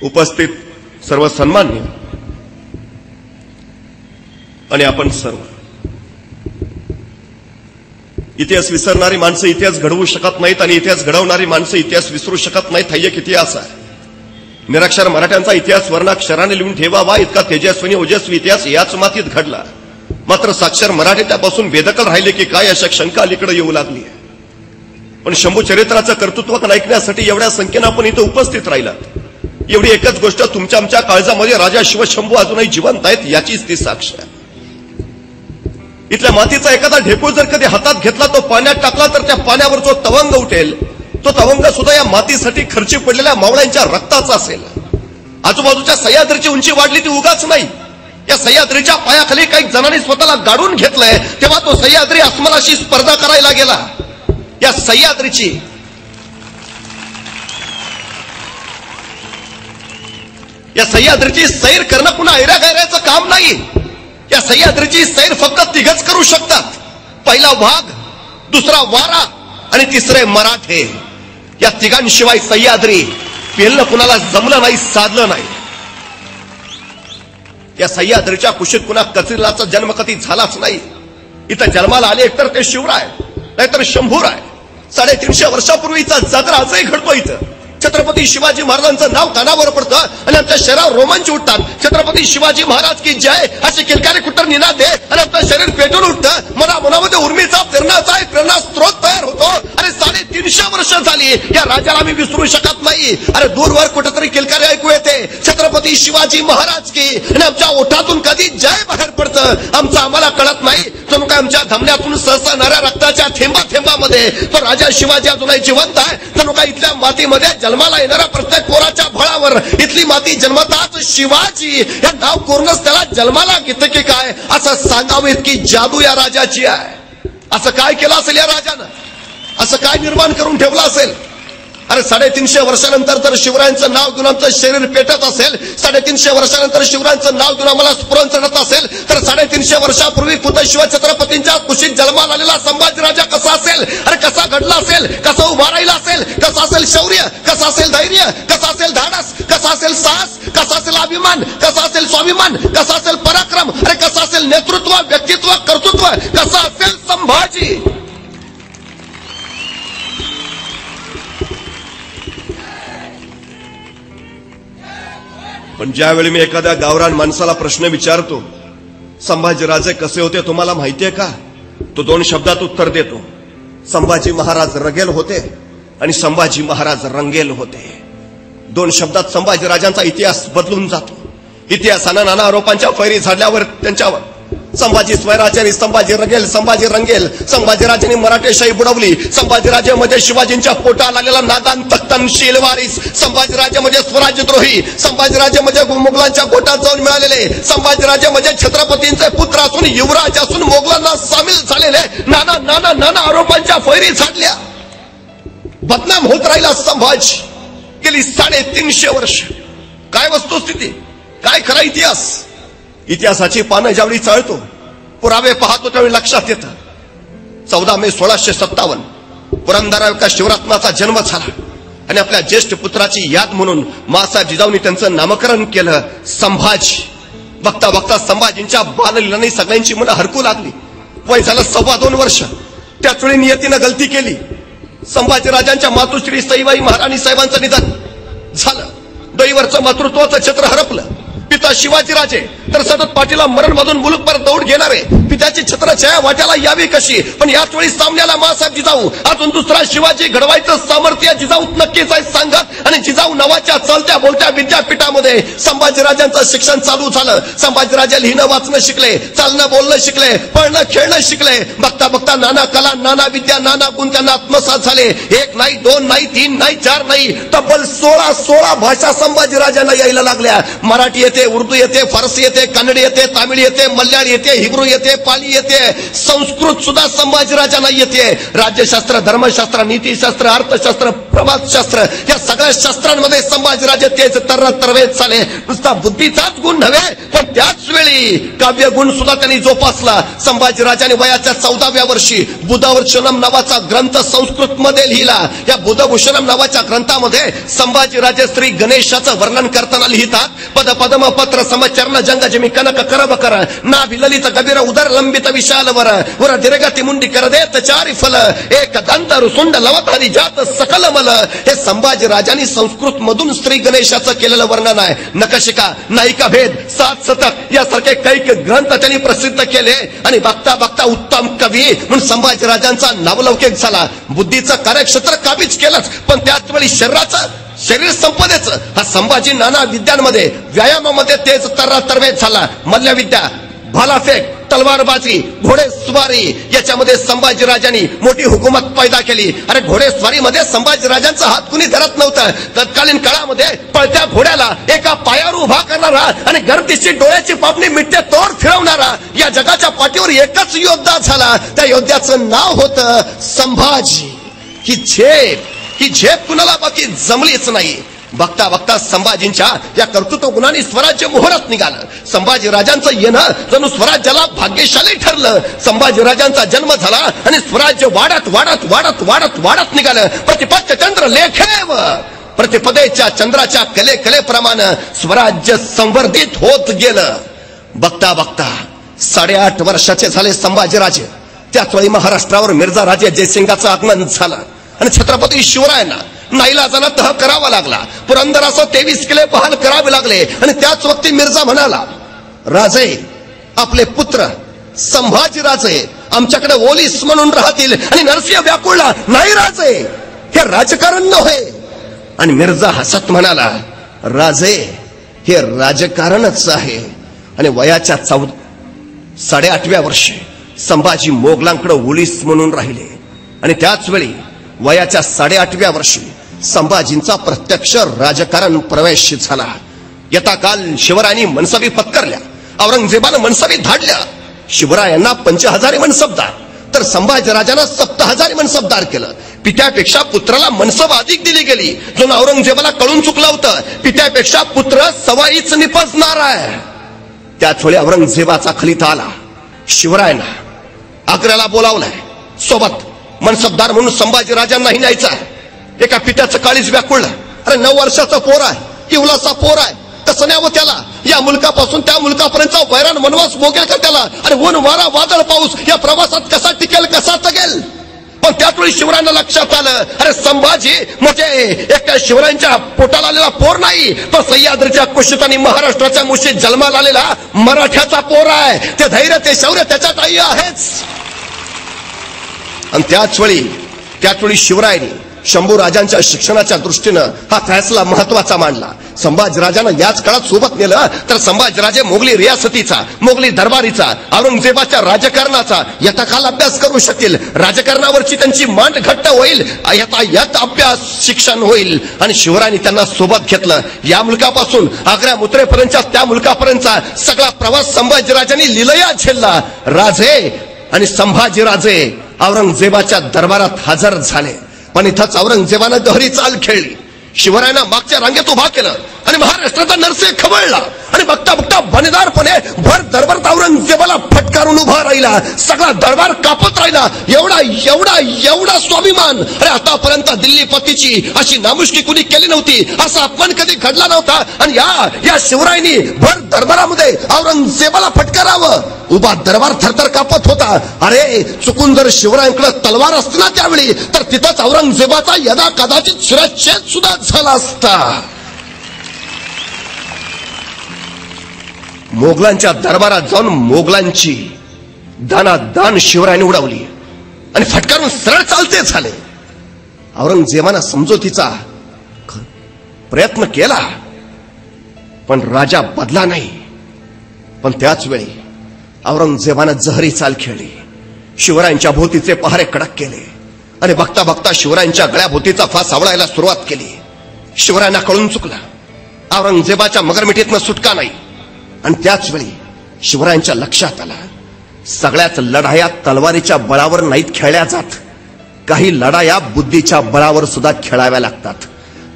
उपस्थित सर्व सन्मान्य आणि आपण सर्व इतिहास विसरणारी माणसं इतिहास घडवू शकत नाहीत आणि इतिहास घडवणारी माणसं इतिहास विसरू शकत नाहीत. हा एक इतिहास आहे. निरक्षर मराठ्यांचा इतिहास वर्णाक्षराने लिहून ठेवावा इतका तेजस्वी ओजस्वी इतिहास याच मातीत घडला. मात्र साक्षर मराठी त्यापासून बेदखल राहिले की काय अशा शंका अलीकडे येऊ लागली. पण शंभू चरित्राचं कर्तृत्व ऐकण्यासाठी एवढ्या संख्येनं आपण इथं उपस्थित राहिलात. एवढी एकच गोष्ट तुमच्या आमच्या काळजामध्ये राजा शिवशंभू अजूनही जिवंत आहेत याचीच ती साक्ष आहे. इथल्या मातीचा एखादा ढेकूळ जर कधी हातात घेतला तो पाण्यात टाकला तर त्या पाण्यावर जो तवंग उठेल तो तवंग सुद्धा या मातीसाठी खर्ची पडलेल्या मावळ्यांच्या रक्ताचा असेल. आजूबाजूच्या सह्याद्रीची उंची वाढली ती उगाच नाही. या सह्याद्रीच्या पायाखाली काही जणांनी स्वतःला गाडून घेतलंय तेव्हा तो सह्याद्री अस्मलाशी स्पर्धा करायला गेला. या सह्याद्रीची सैर करणं पुन्हा ऐरा गैराचं काम नाही. या सह्याद्रीची सैर फक्त तिघच करू शकतात. पहिला वाघ, दुसरा वारा आणि तिसरे मराठे. या तिघांशिवाय सह्याद्री पेलणं कुणाला जमलं नाही, साधलं नाही. या सह्याद्रीच्या कुशीत कुणा कचरीलाचा जन्म कधी झालाच नाही. इथं जन्माला आले एकतर ते शिवराय नाहीतर शंभूराय. 350 वर्षापूर्वीचा जागर आजही घडतो इथं. छत्रपती शिवाजी महाराजांचं नाव कानावर पडतं आणि आमच्या शरीरावर रोमांच उठतात. छत्रपती शिवाजी महाराज की जय असे किलकारी कुट्टर निनाद दे आणि आपलं शरीर पेटून उठतं. मनामध्ये उर्मीचा प्रेरणा स्त्रोत तयार होतो. अरे 350 वर्ष झाली या राजाला आम्ही विसरू शकत नाही. अरे दूरवर कुठेतरी किलकारी ऐकू येते छत्रपती शिवाजी महाराज की आणि आमच्या ओठातून कधी जय बाहेर पडतं आम्हाला कळत नाही. जणू काय आमच्या धमन्यातून सहसणाऱ्या रक्ताच्या थेंबामध्ये तो राजा शिवाजी अजूनही जिवंत आहे. जणू काय इथल्या मातीमध्ये जन्माला येणाऱ्या प्रत्येक पोराच्या फळावर इथली माती जन्मताच शिवाजी या नाव करूनच त्याला जन्माला घेते की काय असं सांगावं इतकी जादू या राजाची आहे. असं काय केलं असेल या राजानं? असं काय निर्माण करून ठेवलं असेल? अरे 350 वर्षानंतर जर शिवरायांचं नाव घेऊन आमचं शरीर पेटत असेल, 350 वर्षानंतर शिवरायांचं नाव घेऊन आम्हाला स्फुरण चढत असेल तर 350 वर्षापूर्वी खुद्द शिवछत्रपतींच्या कुशीत जन्माला आलेला संभाजीराजा कसा असेल? अरे कसा घडला असेल? कसा उभा राहिला असेल? कसं असेल शौर्य? कसं असेल धैर्य? कसं असेल धाडस? कसं असेल साहस? कसा असेल अभिमान? कसा असेल स्वाभिमान? कसा असेल पराक्रम? अरे कसं असेल नेतृत्व, व्यक्तित्व, कर्तृत्व? कसं असेल संभाजी? पण ज्यावेळी मी एखाद्या गावरान माणसाला प्रश्न विचारतो संभाजीराजे कसे होते तुम्हाला माहितीये का, तो 2 शब्दात उत्तर देतो. संभाजी महाराज रगेल होते आणि संभाजी महाराज रंगेल होते. 2 शब्दात संभाजीराजांचा इतिहास बदलून जातो. इतिहासानं नाना आरोपांच्या फैरी झाडल्यावर त्यांच्यावर संभाजी स्वराज्य आणि संभाजी रगेल, संभाजी रंगेल. संभाजीराजांनी मराठेशाही बुडवली. संभाजीराजे म्हणजे शिवाजींच्या पोटाला आलेला नादान तख्तनशील वारीस. संभाजीराजे म्हणजे स्वराज्यद्रोही. संभाजीराजे म्हणजे मुघलांच्या गोटात जाऊन मिळालेले. संभाजीराजे म्हणजे छत्रपतींचे पुत्र असून युवराज असून मोगलांना सामील झालेले. नाना आरोपांच्या फैरी झाडल्या. बदनाम होत राहिला संभाजी. गेली 350 वर्ष. काय वस्तुस्थिती, काय खरा इतिहास? इतिहासाची पानं ज्यावेळी चाळतो, पुरावे पाहतो त्यावेळी लक्षात येतं 14 मे 1657 पुरंदर एका शिवरत्नाचा जन्म झाला आणि आपल्या ज्येष्ठ पुत्राची याद म्हणून मासाहेब जिजाऊंनी त्यांचं नामकरण केलं संभाजी. बघता बघता संभाजींच्या बाललीलांनी सगळ्यांची मनं हरकू लागली. वय झालं 2.25 वर्ष. त्याच वेळी नियतीनं गलती केली. संभाजीराजांच्या मातुश्री सईबाई महाराणी साहेबांचं निधन झालं. डोईवरचं मातृत्वाचं छत्र हरपलं. पिता शिवाजीराजे तर सतत पाठीला मरण मधून मुलूक परत दौड घेणारे. पित्याची छत्रछाया वाट्याला यावी कशी? पण याच वेळी सामन्याला मासाहेब जिजाऊ. अजून दुसरा शिवाजी घडवायचं सामर्थ्य जिजाऊ नक्कीच आहे सांगत. आणि जिजाऊ नावाच्या चलत्या बोलत्या विद्यापीठामध्ये संभाजीराजांचं शिक्षण चालू झालं. संभाजीराजे लिहिणं वाचणं शिकले, चालणं बोलणं शिकले, पळणं खेळणं शिकले. बघता बघता नाना कला, नाना विद्या, नाना गुण त्यांना आत्मसात झाले. 1 नाही, 2 नाही, 3 नाही, 4 नाही, तब्बल 16 भाषा संभाजीराजांना यायला लागल्या. मराठी येते, उर्दू येते, फारसी येते, कन्नड येते, तामिळ येते, मल्याळी येते, हिब्रू येते, पाली येते, संस्कृत सुद्धा संभाजीराजांना येते. राज्यशास्त्र, धर्मशास्त्र, नीतीशास्त्र, अर्थशास्त्र, प्रवासशास्त्र या सगळ्या शास्त्रात शहरांमध्ये संभाजीराजे तेच तरवेत चाले. नुसता बुद्धीचाच गुण नव्हे पण त्याच वेळी काव्य गुण सुद्धा त्यांनी जोपासला. संभाजीराजांनी वयाच्या 14व्या वर्षी बुधभूषणम नावाचा ग्रंथ संस्कृत मध्ये लिहिला. या बुधभूषणम नावाच्या ग्रंथामध्ये संभाजीराजे श्री गणेशाचं वर्णन करताना लिहितात. पद पदम पत्र समचरण जंग जमी कनक करबकर ना विललित कबीर उदर लंबित विशाल वर दीर्घति मुंडी कर देत चारी फल एक दंत रुसुंड लवतारी जात सकल मल. हे संभाजीराजांनी संस्कृत मधून श्री गणेशाचं केलेलं वर्णन आहे. नखशिका, नायिका भेद, 7 शतक यासारखे कैक ग्रंथ त्यांनी प्रसिद्ध केले. आणि बघता बघता उत्तम कवी म्हणून संभाजीराजांचा नावलौकिक झाला. बुद्धीचं कार्यक्षेत्र काबीज केलंच पण त्याच वेळी शरीर संपदेचं हा संभाजी नाना विद्यांमध्ये व्यायामामध्ये तेच तरवेत झाला. मल्लविद्या, भालाफेक, तलवारबाजी, घोडेस्वारी याच्यामध्ये संभाजीराजांनी मोठी हुकूमत पैदा केली. अरे घोडेस्वारीमध्ये संभाजीराजांचा हात कुणी धरत नव्हतं. तत्कालीन काळामध्ये पळत्या घोड्याला एका पायावर उभा करणारा आणि गर्दीची डोळ्याची पापणी मिठ्ठे तोड फिरवणारा या जगाच्या पाठीवर एकच योद्धा झाला. त्या योद्ध्याचं नाव होतं संभाजी. ही झेप कुणाला बाकी जमलीच नाही. बघता बघता संभाजींच्या या कर्तृत्व गुणांनी स्वराज्य मोहरात निघालं. संभाजीराजांचं येणं जणू स्वराज्याला भाग्यशाली ठरलं. संभाजीराजांचा जन्म झाला आणि स्वराज्य वाढत वाढत वाढत वाढत वाढत निघालं. प्रतिपद्य चंद्र लेखेव प्रतिपदेच्या चंद्राच्या कलेप्रमाणे स्वराज्य संवर्धित होत गेलं. बघता बघता 8.5 वर्षाचे झाले संभाजीराजे. त्याच वेळी महाराष्ट्रावर मिर्झा राजे जयसिंगाचं आगमन झालं आणि छत्रपती शिवरायांना नाईलाजानं तह करावा लागला. पुरंदरासह 23 किल्ले बहाल करावे लागले. आणि त्याच वक्ती मिर्झा म्हणाला, राजे आपले पुत्र संभाजीराजे आमच्याकडे ओलीस म्हणून राहतील आणि नरसिंह व्याकुळला नाही राजे हे राजकारण नव्हे. आणि मिर्झा हसत म्हणाला, राजे हे राजकारणच आहे. आणि वयाच्या 8.5व्या वर्षी संभाजी मोगलांकडे ओलीस म्हणून राहिले. आणि त्याच वेळी वयाच्या 8.5व्या वर्षी संभाजींचा प्रत्यक्ष राजकारण प्रवेश झाला. यथा काल शिवरायांनी मनसबी पत्करल्या, औरंगजेबानं मनसबी धाडल्या. शिवरायांना 5000 मनसबदार तर संभाजीराजांना 7000 मनसबदार केलं. पित्यापेक्षा पुत्राला मनसब अधिक दिली गेली. जो औरंगजेबाला कळून चुकलं होतं पित्यापेक्षा पुत्र सवाईच निपजणार आहे. त्याच वेळी औरंगजेबाचा खलिता आला. शिवरायांना आग्र्याला बोलावलंय. सोबत मनसबदार म्हणून संभाजीराजांनाही न्यायचा आहे. एका पित्याचं काळीज व्याकुळलं. अरे 9 वर्षाचा पोर आहे, किवलाचा पोर आहे, कसं न्यावं त्याला? या मुलकापासून त्या मुलकापर्यंतचा वैराण वनवास भोगेल का त्याला? अरे ऊन वारा वादळ पाऊस या प्रवासात कसा टिकेल, कसा तगेल? पण त्याचवेळी शिवरायांना लक्षात आलं, अरे संभाजी म्हणजे एका शिवरायांच्या पोटाला आलेला पोर नाही, तर सह्याद्रीच्या कुशीत आणि महाराष्ट्राच्या मुशीत जन्माला आलेला मराठ्याचा पोर आहे. ते धैर्य ते शौर्य त्याच्यात आई आहेच. आणि त्याच वेळी शिवरायांनी शंभूराजांच्या शिक्षणाच्या दृष्टीनं हा फैसला महत्वाचा मांडला. संभाजीराजांना याच काळात सोबत नेलं तर संभाजीराजे मोगली रियासतीचा, मोगली दरबारीचा, औरंगजेबाच्या राजकारणाचा यथाकाल अभ्यास करू शकतील. राजकारणावरची त्यांची मांड घट्ट होईल, यथायथ अभ्यास शिक्षण होईल. आणि शिवरायांनी त्यांना सोबत घेतलं. या मुलकापासून आग्रा मुत्रेपर्यंतच्या त्या मुलकापर्यंतचा सगळा प्रवास संभाजीराजांनी लिलया झेलला. राजे आणि संभाजीराजे औरंगजेबाच्या दरबारात हजर झाले. पण इथंच औरंगजेबानं दहरी चाल खेळली. शिवरायांना मागच्या रांगेत उभा केलं आणि महाराष्ट्राचा नरसिंह खवळला. आणि बघता बघता बनेदारपणे भर दरबारात औरंगजेबाला फटकारून उभा राहिला. सगळा दरबार कापत राहिला. एवढा एवढा एवढा स्वाभिमान. अरे आतापर्यंत दिल्लीपतीची अशी नामुष्की कुणी केली नव्हती, असा अपमान कधी घडला नव्हता. आणि या शिवरायांनी भर दरबारामध्ये औरंगजेबाला फटकारावं. उभा दरबार थरथर कापत होता. अरे चुकून जर शिवरायांकडे तलवार असती ना त्यावेळी तर तिथंच औरंगजेबाचा यदा कदाचित शिरच्छेद सुद्धा झाला असता. मोगलांच्या दरबारात जाऊन मोगलांची दानादान शिवरायांनी उडवली आणि फटकारून सरळ चालते झाले. औरंगजेबानं समजोतीचा प्रयत्न केला पण राजा बदला नाही. पण त्याच वेळी औरंगजेबानं जहरी चाल खेळली. शिवरायांच्या भोवतीचे पहारे कडक केले आणि बघता बघता शिवरायांच्या गळ्याभोवतीचा फास आवळायला सुरुवात केली. शिवरायांना कळून चुकला, औरंगजेबाच्या मगरमिठीतनं सुटका नाही. आणि त्याच वेळी शिवरायांच्या लक्षात आला, सगळ्याच लढाया तलवारीच्या बळावर नाहीत खेळल्या जात, काही लढाया बुद्धीच्या बळावर सुद्धा खेळाव्या लागतात.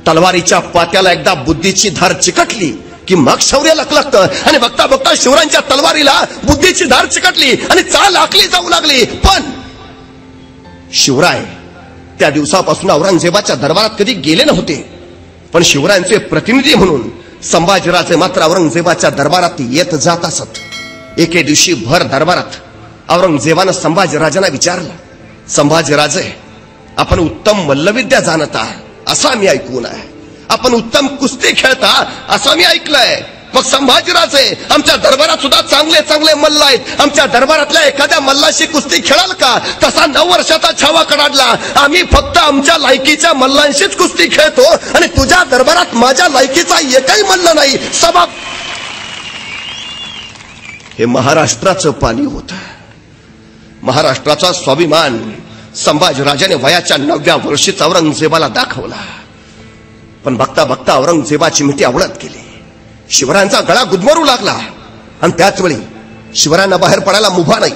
तलवारीच्या पात्याला एकदा बुद्धीची धार चिकटली की मग शौर्य लखलखतं आणि बघता बघता शिवरायांच्या तलवारीला बुद्धीची धार चिकटली आणि चाल आखली जाऊ लागली. पण शिवराय त्या दिवसापासून औरंगजेबाच्या दरबारात कधी गेले नव्हते. पण शिवरायांचे प्रतिनिधी म्हणून संभाजीराजे मात्र औरंगजेबाच्या दरबारात येत जात असत. एके दिवशी भर दरबारात औरंगजेबानं संभाजीराजांना विचारलं, संभाजीराजे, आपण उत्तम मल्लविद्या जाणता असा मी ऐकून आहे, आपण उत्तम कुस्ती खेळता असं मी ऐकलंय. मग संभाजीराजे, आमच्या दरबारात सुद्धा चांगले चांगले मल्ल आहेत, आमच्या दरबारातल्या एखाद्या मल्लाशी कुस्ती खेळाल का? तसा 9 वर्षाचा छावा कडाडला. आम्ही फक्त आमच्या लायकीच्या मल्लांशीच कुस्ती खेळतो आणि तुझ्या दरबारात माझ्या लायकीचा एकही मल्ल नाही. सबब हे महाराष्ट्राचं पाणी होतं. महाराष्ट्राचा स्वाभिमान संभाजीराजाने वयाच्या 9व्या वर्षीच औरंगजेबाला दाखवला. पण बघता बघता औरंगजेबाची मिठी आवळत गेली. शिवरायांचा गळा गुदमरू लागला आणि त्याच वेळी शिवरायांना बाहेर पडायला मुभा नाही.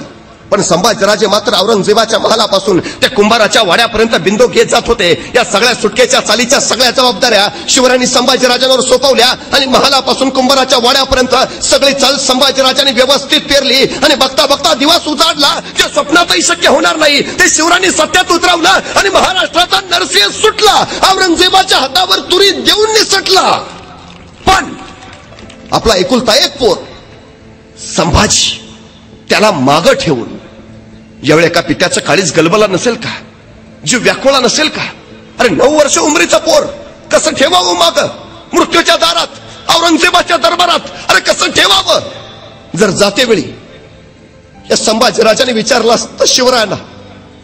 पण संभाजीराजे मात्र औरंगजेबाच्या महालापासून त्या कुंभाराच्या वाड्यापर्यंत बिंदू घेत जात होते. या सगळ्या सुटकेच्या चालीच्या सगळ्या जबाबदाऱ्या शिवरायांनी संभाजीराजांवर सोपवल्या आणि महालापासून कुंभाराच्या वाड्यापर्यंत सगळी चाल संभाजीराजांनी व्यवस्थित पेरली. आणि बघता बघता दिवस उजाडला. जे स्वप्नातही शक्य होणार नाही ते शिवरायांनी सत्यात उतरवलं आणि महाराष्ट्राचा नरसिंह सुटला. औरंगजेबाच्या हातावर तुरी देऊन निसटला. पण आपला एकुलता एक पोर संभाजी, त्याला मागं ठेवून यावेळी एका पित्याचं काळीच गलबला नसेल का? जीव व्याकुळा नसेल का? अरे 9 वर्ष उमरीचं पोर कसं ठेवावं मागं मृत्यूच्या दारात, औरंगजेबाच्या दरबारात? अरे कसं ठेवावं? जर जाते वेळी या संभाजीराजाने विचारलं असतं शिवरायांना,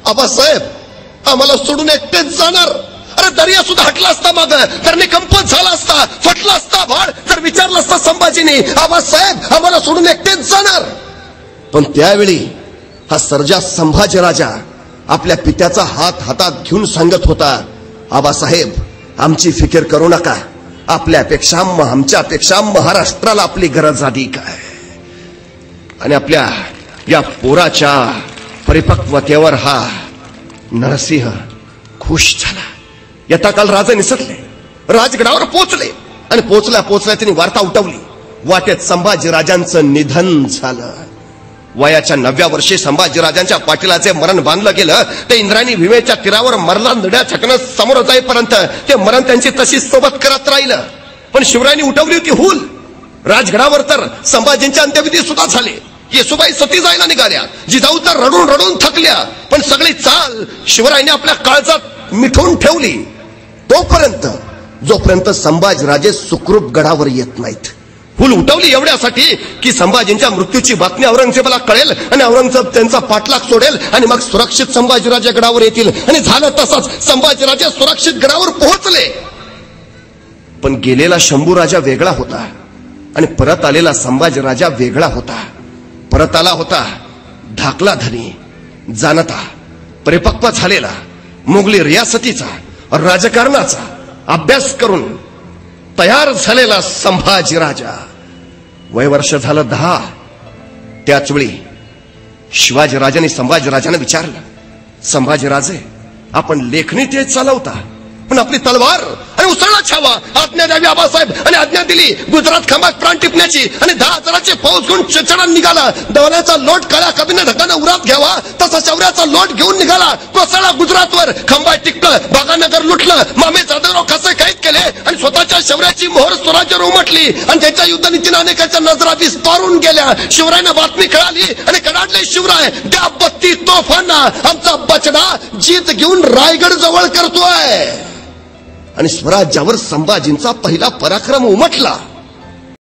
आबासाहेब आम्हाला सोडून एकटेच जाणार? अरे दर्या सुद्धा हटला असता, मागं धरणी कंपत झाला असता, फटला असता भाड. जर विचारलं असतं संभाजीने, आबासाहेब आम्हाला सोडून एकटेच जाणार? पण त्यावेळी हा सर्जा संभाजीराजा आपल्या पित्याचा हात हातात घेऊन सांगत होता, आबासाहेब आमची फिकीर करू नका, आपल्यापेक्षा आमच्यापेक्षा महाराष्ट्राला आपली गरज अधिक आहे. आणि आपल्या या पोराच्या परिपक्वतेवर हा नरसिंह खुश झाला. यथा काल राजे निसटले, राजगडावर पोचले आणि पोचल्या त्यांनी वार्ता उठवली, वाटेत संभाजीराजांचं निधन झालं. वयाच्या 9व्या वर्षी संभाजीराजांच्या पाटीलाचे मरण बांधलं गेलं. ते इंद्रायणी भीमेच्या तीरावर मरला नड्या छकनं समोर जाईपर्यंत ते मरण त्यांची तशीच सोबत करत राहिलं. पण शिवरायांनी उठवली होती हुल. राजगडावर तर संभाजींच्या अंत्यविधी सुद्धा झाले. येसुबाई सती जायला निघाल्या, जिजाऊ तर रडून रडून थकल्या. पण सगळी चाल शिवरायांनी आपल्या काळजात मिठवून ठेवली, तोपर्यंत जोपर्यंत संभाजीराजे सुखरूप गडावर येत नाहीत. फुल उठवली एवढ्यासाठी की संभाजींच्या मृत्यूची बातमी औरंगजेबाला कळेल आणि औरंगजेब त्यांचा पाठलाग सोडेल आणि मग सुरक्षित संभाजीराजे गडावर येतील. आणि झालं तसंच, संभाजीराजे सुरक्षित गडावर पोहोचले. पण गेलेला शंभूराजा वेगळा होता आणि परत आलेला संभाजीराजा वेगळा होता. परत आला होता धाकला धनी, जाणता, परिपक्व झालेला, मुघली रियासतीचा, राजकारणाचा अभ्यास करून तयार झालेला संभाजीराजा. वयवर्ष झालं 10. त्याच वेळी शिवाजीराजांनी संभाजीराजांना विचारलं, संभाजीराजे आपण लेखणी तेच चालवता, पण आपली तलवार आणि उसळला छावा आज्ञा द्यावी आबासाहेब. आणि आज्ञा दिली. गुजरात खांबात प्राण टिपण्याची आणि 10,000ची फौज घेऊन चढण निघाला. दवल्याचा लोट काळ्या कबीने ढगाने उरात घ्यावा तसा शौर्याचा लोट घेऊन निघाला. कोसळला गुजरातवर, खांबात टिकलं, बागानगर लुटलं, मामे जाधवराव कसे कैद केले आणि स्वतःच्या शौर्याची मोहर स्वराज्यावर उमटली. आणि त्यांच्या युद्धनीतीने अनेकांच्या नजरा विस्तारून गेल्या. शिवरायांना बातमी कळाली आणि कडाडले शिवराय, त्या 32 तोफांना आमचा बचडा जीत घेऊन रायगड जवळ करतोय. आणि स्वराज्यावर संभाजींचा पहिला पराक्रम उमटला.